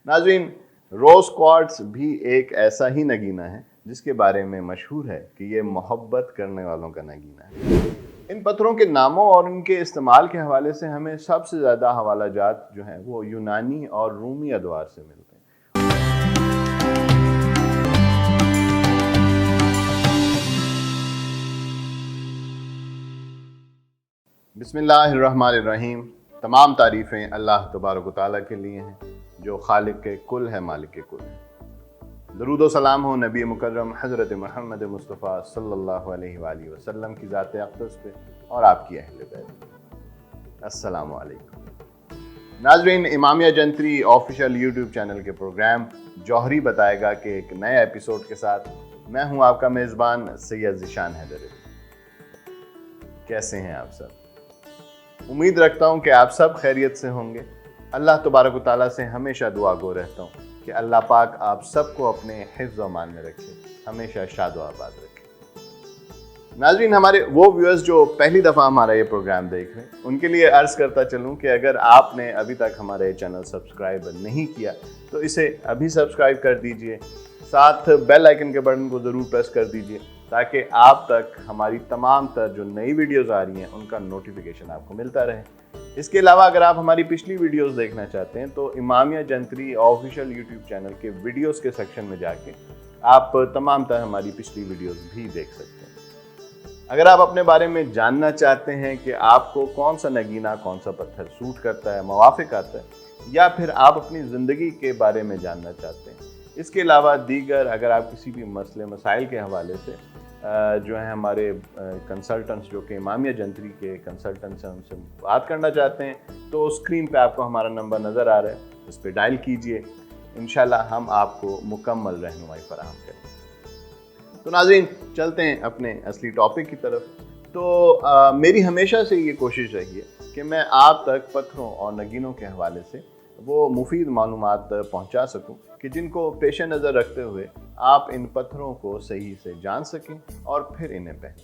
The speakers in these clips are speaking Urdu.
ناظرین، روز کوارٹز بھی ایک ایسا ہی نگینہ ہے جس کے بارے میں مشہور ہے کہ یہ محبت کرنے والوں کا نگینہ ہے۔ ان پتھروں کے ناموں اور ان کے استعمال کے حوالے سے ہمیں سب سے زیادہ حوالہ جات جو ہیں وہ یونانی اور رومی ادوار سے ملتے ہیں۔ بسم اللہ الرحمن الرحیم۔ تمام تعریفیں اللہ تبارک و تعالیٰ کے لیے ہیں جو خالق کل ہے، مالک کل ہے۔ درود و سلام ہو نبی مکرم حضرت محمد مصطفیٰ صلی اللہ علیہ وآلہ وسلم کی ذات اقدس پہ اور آپ کی اہل بیت۔ السلام علیکم ناظرین، امامیہ جنتری آفیشیل یوٹیوب چینل کے پروگرام جوہری بتائے گا کہ ایک نئے ایپیسوڈ کے ساتھ میں ہوں آپ کا میزبان سید ذیشان حیدر۔ کیسے ہیں آپ سب؟ امید رکھتا ہوں کہ آپ سب خیریت سے ہوں گے۔ اللہ تبارک و تعالیٰ سے ہمیشہ دعا گو رہتا ہوں کہ اللہ پاک آپ سب کو اپنے حفظ و امان میں رکھے، ہمیشہ شاد و آباد رکھے۔ ناظرین، ہمارے وہ ویورز جو پہلی دفعہ ہمارا یہ پروگرام دیکھ رہے ہیں ان کے لیے عرض کرتا چلوں کہ اگر آپ نے ابھی تک ہمارا یہ چینل سبسکرائب نہیں کیا تو اسے ابھی سبسکرائب کر دیجئے، ساتھ بیل آئیکن کے بٹن کو ضرور پریس کر دیجئے تاکہ آپ تک ہماری تمام تر جو نئی ویڈیوز آ رہی ہیں ان کا نوٹیفیکیشن آپ کو ملتا رہے۔ اس کے علاوہ اگر آپ ہماری پچھلی ویڈیوز دیکھنا چاہتے ہیں تو امامیہ جنتری آفیشیل یوٹیوب چینل کے ویڈیوز کے سیکشن میں جا کے آپ تمام تر ہماری پچھلی ویڈیوز بھی دیکھ سکتے ہیں۔ اگر آپ اپنے بارے میں جاننا چاہتے ہیں کہ آپ کو کون سا نگینہ، کون سا پتھر سوٹ کرتا ہے، موافق آتا ہے، یا پھر آپ اپنی زندگی کے بارے میں جاننا چاہتے ہیں، اس کے علاوہ دیگر اگر آپ کسی بھی مسئلے مسائل کے حوالے سے جو ہیں ہمارے کنسلٹنٹس جو کہ امامیہ جنتری کے کنسلٹنٹس ہیں ان سے بات کرنا چاہتے ہیں تو اسکرین پہ آپ کو ہمارا نمبر نظر آ رہا ہے، اس پہ ڈائل کیجئے، انشاءاللہ ہم آپ کو مکمل رہنمائی فراہم کریں۔ تو ناظرین، چلتے ہیں اپنے اصلی ٹاپک کی طرف۔ تو میری ہمیشہ سے یہ کوشش رہی ہے کہ میں آپ تک پتھروں اور نگینوں کے حوالے سے وہ مفید معلومات پہنچا سکوں کہ جن کو پیش نظر رکھتے ہوئے آپ ان پتھروں کو صحیح سے جان سکیں اور پھر انہیں پہنیں،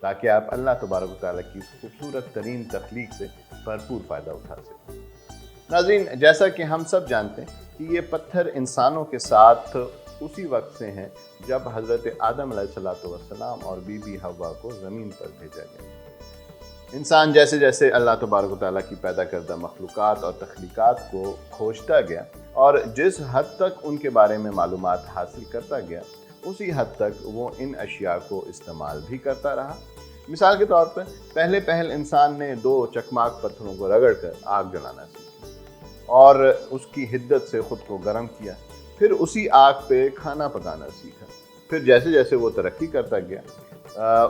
تاکہ آپ اللہ تبارک و تعالیٰ کی خوبصورت ترین تخلیق سے بھرپور فائدہ اٹھا سکیں۔ ناظرین، جیسا کہ ہم سب جانتے ہیں کہ یہ پتھر انسانوں کے ساتھ اسی وقت سے ہیں جب حضرت آدم علیہ السلام اور بی بی حوا کو زمین پر بھیجا گیا۔ انسان جیسے جیسے اللہ تبارک و تعالیٰ کی پیدا کردہ مخلوقات اور تخلیقات کو کھوجتا گیا اور جس حد تک ان کے بارے میں معلومات حاصل کرتا گیا اسی حد تک وہ ان اشیاء کو استعمال بھی کرتا رہا۔ مثال کے طور پر پہل انسان نے 2 چکماک پتھروں کو رگڑ کر آگ جلانا سیکھی اور اس کی حدت سے خود کو گرم کیا، پھر اسی آگ پہ کھانا پکانا سیکھا۔ پھر جیسے جیسے وہ ترقی کرتا گیا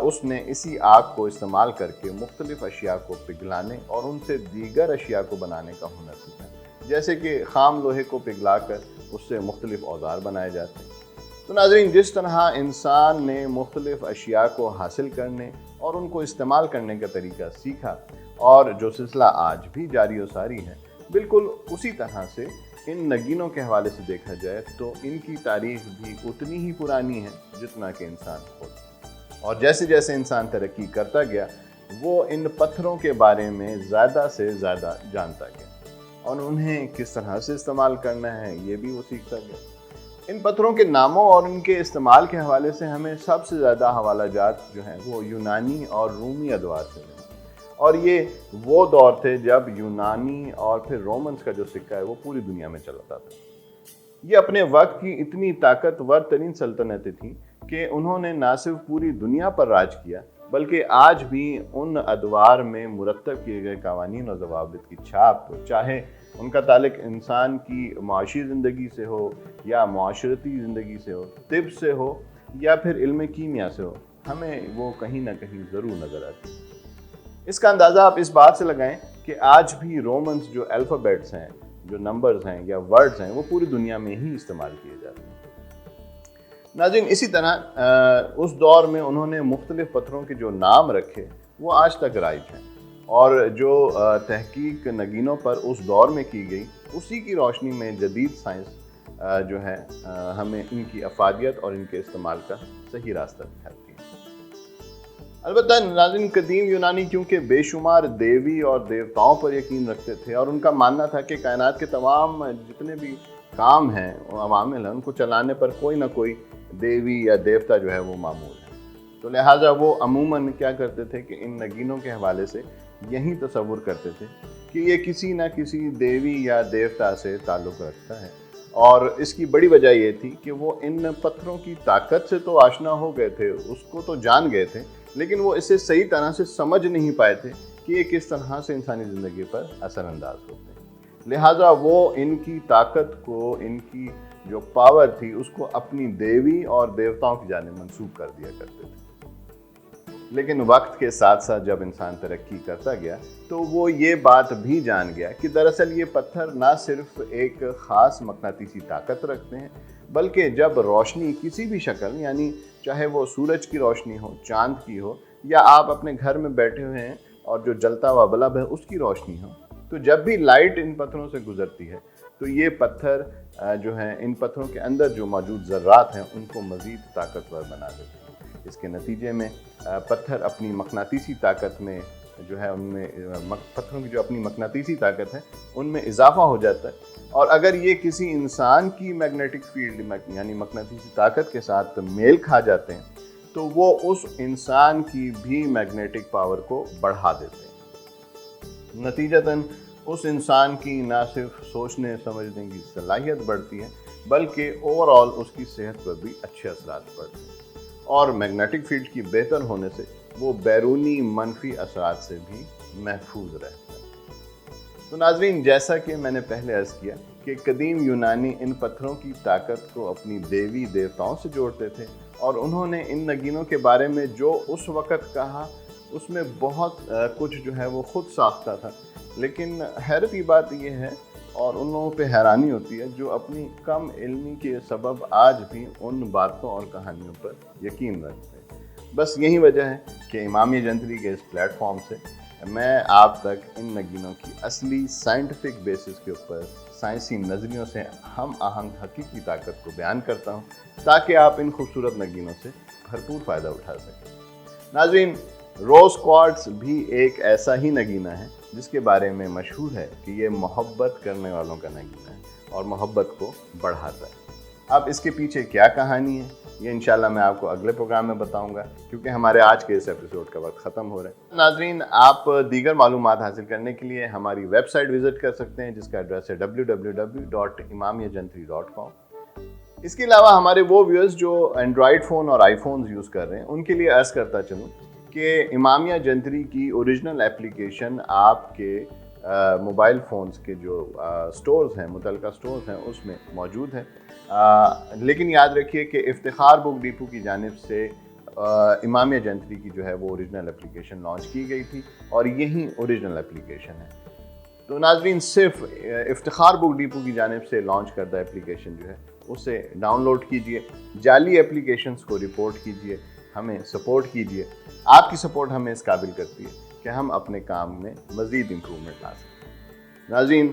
اس نے اسی آگ کو استعمال کر کے مختلف اشیاء کو پگھلانے اور ان سے دیگر اشیاء کو بنانے کا ہنر سیکھا، جیسے کہ خام لوہے کو پگھلا کر اس سے مختلف اوزار بنائے جاتے ہیں۔ تو ناظرین، جس طرح انسان نے مختلف اشیاء کو حاصل کرنے اور ان کو استعمال کرنے کا طریقہ سیکھا اور جو سلسلہ آج بھی جاری و ساری ہے، بالکل اسی طرح سے ان نگینوں کے حوالے سے دیکھا جائے تو ان کی تاریخ بھی اتنی ہی پرانی ہے جتنا کہ انسان خود، اور جیسے جیسے انسان ترقی کرتا گیا وہ ان پتھروں کے بارے میں زیادہ سے زیادہ جانتا گیا اور انہیں کس طرح سے استعمال کرنا ہے یہ بھی وہ سیکھتا گیا۔ ان پتھروں کے ناموں اور ان کے استعمال کے حوالے سے ہمیں سب سے زیادہ حوالہ جات جو ہیں وہ یونانی اور رومی ادوار سے ملے، اور یہ وہ دور تھے جب یونانی اور پھر رومنز کا جو سکہ ہے وہ پوری دنیا میں چلتا تھا۔ یہ اپنے وقت کی اتنی طاقتور ترین سلطنتیں تھیں کہ انہوں نے نہ صرف پوری دنیا پر راج کیا بلکہ آج بھی ان ادوار میں مرتب کیے گئے قوانین اور ضوابط کی چھاپ، چاہے ان کا تعلق انسان کی معاشی زندگی سے ہو یا معاشرتی زندگی سے ہو، طب سے ہو یا پھر علم کیمیا سے ہو، ہمیں وہ کہیں نہ کہیں ضرور نظر آتی ہے۔ اس کا اندازہ آپ اس بات سے لگائیں کہ آج بھی رومنز جو الفابیٹس ہیں، جو نمبرز ہیں یا ورڈز ہیں، وہ پوری دنیا میں ہی استعمال کیے جاتے ہیں۔ ناظرین، اسی طرح اس دور میں انہوں نے مختلف پتھروں کے جو نام رکھے وہ آج تک رائج ہیں، اور جو تحقیق نگینوں پر اس دور میں کی گئی اسی کی روشنی میں جدید سائنس جو ہے ہمیں ان کی افادیت اور ان کے استعمال کا صحیح راستہ دکھاتی ہے۔ البتہ ناظرین، قدیم یونانی کیونکہ بے شمار دیوی اور دیوتاؤں پر یقین رکھتے تھے اور ان کا ماننا تھا کہ کائنات کے تمام جتنے بھی کام ہیں، عوامل ہیں، ان کو چلانے پر کوئی نہ کوئی دیوی یا دیوتا جو ہے وہ معمول ہے. تو لہٰذا وہ عموماً کیا کرتے تھے کہ ان نگینوں کے حوالے سے یہی تصور کرتے تھے کہ یہ کسی نہ کسی دیوی یا دیوتا سے تعلق رکھتا ہے. اور اس کی بڑی وجہ یہ تھی کہ وہ ان پتھروں کی طاقت سے تو آشنا ہو گئے تھے، اس کو تو جان گئے تھے، لیکن وہ اسے صحیح طرح سے سمجھ نہیں پائے تھے کہ یہ کس طرح سے انسانی زندگی پر اثر انداز ہوتے ہیں. لہٰذا وہ ان کی طاقت کو، ان کی جو پاور تھی، اس کو اپنی دیوی اور دیوتاؤں کی جانب منسوب کر دیا کرتے تھے. لیکن وقت کے ساتھ ساتھ جب انسان ترقی کرتا گیا تو وہ یہ بات بھی جان گیا کہ دراصل یہ پتھر نہ صرف ایک خاص مقناطیسی طاقت رکھتے ہیں، بلکہ جب روشنی کسی بھی شکل، یعنی چاہے وہ سورج کی روشنی ہو، چاند کی ہو، یا آپ اپنے گھر میں بیٹھے ہوئے ہیں اور جو جلتا ہوا بلب ہے اس کی روشنی ہو، تو جب بھی لائٹ ان پتھروں سے گزرتی ہے تو یہ پتھر جو ہیں، ان پتھروں کے اندر جو موجود ذرات ہیں ان کو مزید طاقتور بنا دیتے ہیں. اس کے نتیجے میں پتھر اپنی مقناطیسی طاقت میں جو ہے، ان میں پتھروں کی جو اپنی مقناطیسی طاقت ہے ان میں اضافہ ہو جاتا ہے. اور اگر یہ کسی انسان کی میگنیٹک فیلڈ یعنی مقناطیسی طاقت کے ساتھ میل کھا جاتے ہیں تو وہ اس انسان کی بھی میگنیٹک پاور کو بڑھا دیتے ہیں. نتیجتاً اس انسان کی نہ صرف سوچنے سمجھنے کی صلاحیت بڑھتی ہے، بلکہ اوور آل اس کی صحت پر بھی اچھے اثرات پڑتے ہیں. اور میگنیٹک فیلڈ کی بہتر ہونے سے وہ بیرونی منفی اثرات سے بھی محفوظ رہتا ہے. تو ناظرین، جیسا کہ میں نے پہلے عرض کیا کہ قدیم یونانی ان پتھروں کی طاقت کو اپنی دیوی دیوتاؤں سے جوڑتے تھے، اور انہوں نے ان نگینوں کے بارے میں جو اس وقت کہا اس میں بہت کچھ جو ہے وہ خود ساختہ تھا. لیکن حیرت کی بات یہ ہے، اور ان لوگوں پہ حیرانی ہوتی ہے جو اپنی کم علمی کے سبب آج بھی ان باتوں اور کہانیوں پر یقین رکھتے ہیں. بس یہی وجہ ہے کہ امامیہ جنتری کے اس پلیٹ فارم سے میں آپ تک ان نگینوں کی اصلی سائنٹیفک بیسس کے اوپر سائنسی نظریوں سے ہم آہنگ حقیقی طاقت کو بیان کرتا ہوں، تاکہ آپ ان خوبصورت نگینوں سے بھرپور فائدہ اٹھا سکیں. ناظرین، روز کوارٹز بھی ایک ایسا ہی نگینہ ہے جس کے بارے میں مشہور ہے کہ یہ محبت کرنے والوں کا نگینہ ہے اور محبت کو بڑھاتا ہے. اب اس کے پیچھے کیا کہانی ہے یہ انشاءاللہ میں آپ کو اگلے پروگرام میں بتاؤں گا، کیونکہ ہمارے آج کے اس ایپیسوڈ کا وقت ختم ہو رہا ہے. ناظرین، آپ دیگر معلومات حاصل کرنے کے لیے ہماری ویب سائٹ وزٹ کر سکتے ہیں، جس کا ایڈریس ہے www.imamiyajantri.com. اس کے علاوہ ہمارے وہ ویورز جو اینڈرائڈ فون اور آئی فونز یوز کر رہے ہیں ان کے لیے عرض کرتا چلوں کہ امامیہ جنتری کی اوریجنل اپلیکیشن آپ کے موبائل فونز کے جو سٹورز ہیں، متعلقہ سٹورز ہیں، اس میں موجود ہے. لیکن یاد رکھیے کہ افتخار بک ڈیپو کی جانب سے امامیہ جنتری کی جو ہے وہ اوریجنل اپلیکیشن لانچ کی گئی تھی، اور یہی اوریجنل اپلیکیشن ہے. تو ناظرین، صرف افتخار بک ڈیپو کی جانب سے لانچ کردہ اپلیکیشن جو ہے اسے ڈاؤن لوڈ کیجئے، جعلی اپلیکیشنز کو رپورٹ کیجئے، ہمیں سپورٹ کیجئے. آپ کی سپورٹ ہمیں اس قابل کرتی ہے کہ ہم اپنے کام میں مزید امپرومنٹ لا سکیں. ناظرین،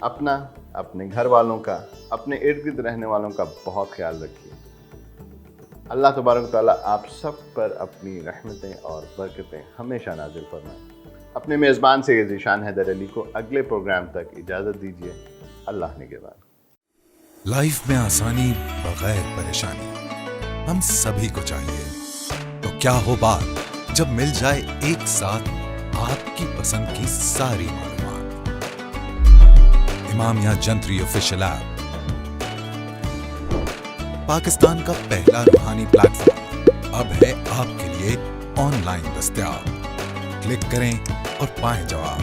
اپنا، اپنے گھر والوں کا، اپنے ارد گرد رہنے والوں کا بہت خیال رکھیے. اللہ تبارک و تعالیٰ آپ سب پر اپنی رحمتیں اور برکتیں ہمیشہ نازل فرمائیں. اپنے میزبان سے ذیشان حیدر علی کو اگلے پروگرام تک اجازت دیجیے. اللہ نگہبان. لائف میں آسانی بغیر پریشانی ہم سبھی کو چاہیے. تو کیا ہو بات جب مل جائے ایک ساتھ آپ کی پسند کی ساری معلومات. امامیہ جنتری آفیشیل ایپ، پاکستان کا پہلا روحانی پلیٹ فارم، اب ہے آپ کے لیے آن لائن دستیاب. کلک کریں اور پائیں جواب.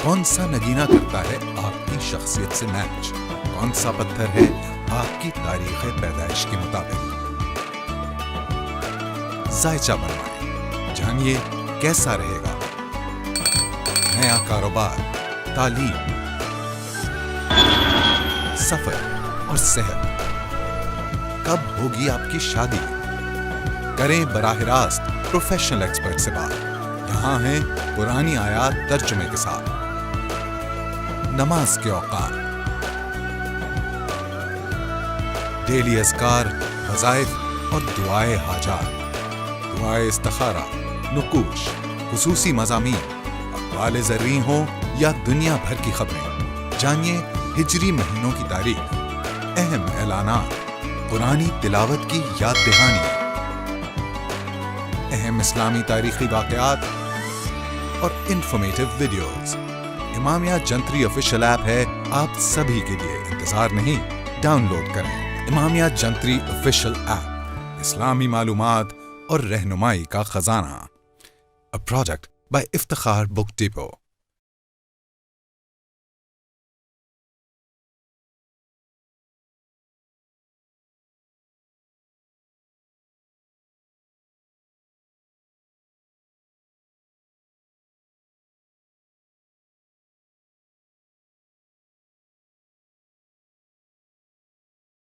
کون سا نگینہ کرتا ہے آپ کی شخصیت سے میچ؟ کون سا پتھر ہے آپ کی تاریخ پیدائش کے مطابق؟ ذائچہ بنوائیں، جانیے کیسا رہے گا. نیا کاروبار، تعلیم، سفر اور صحت. کب ہوگی آپ کی شادی؟ کریں براہ راست پروفیشنل ایکسپرٹ سے بات. یہاں ہیں قرآنی آیات ترجمے کے ساتھ. نماز کے اوقات، ڈیلی اذکار، وظائف اور دعائے حاجات، دعائے استخارہ، نقوش، خصوصی مضامین، اقوال زرعی ہوں یا دنیا بھر کی خبریں، جانیے ہجری مہینوں کی تاریخ، اہم اعلانات، قرآنی تلاوت کی یاد دہانی، اہم اسلامی تاریخی واقعات اور انفارمیٹیو ویڈیوز۔ امامیہ جنتری آفیشیل ایپ ہے آپ سبھی کے لیے، انتظار نہیں، ڈاؤن لوڈ کریں امامیہ جنتری آفیشیل ایپ، اسلامی معلومات اور رہنمائی کا خزانہ۔ A product by Iftikhar book depot.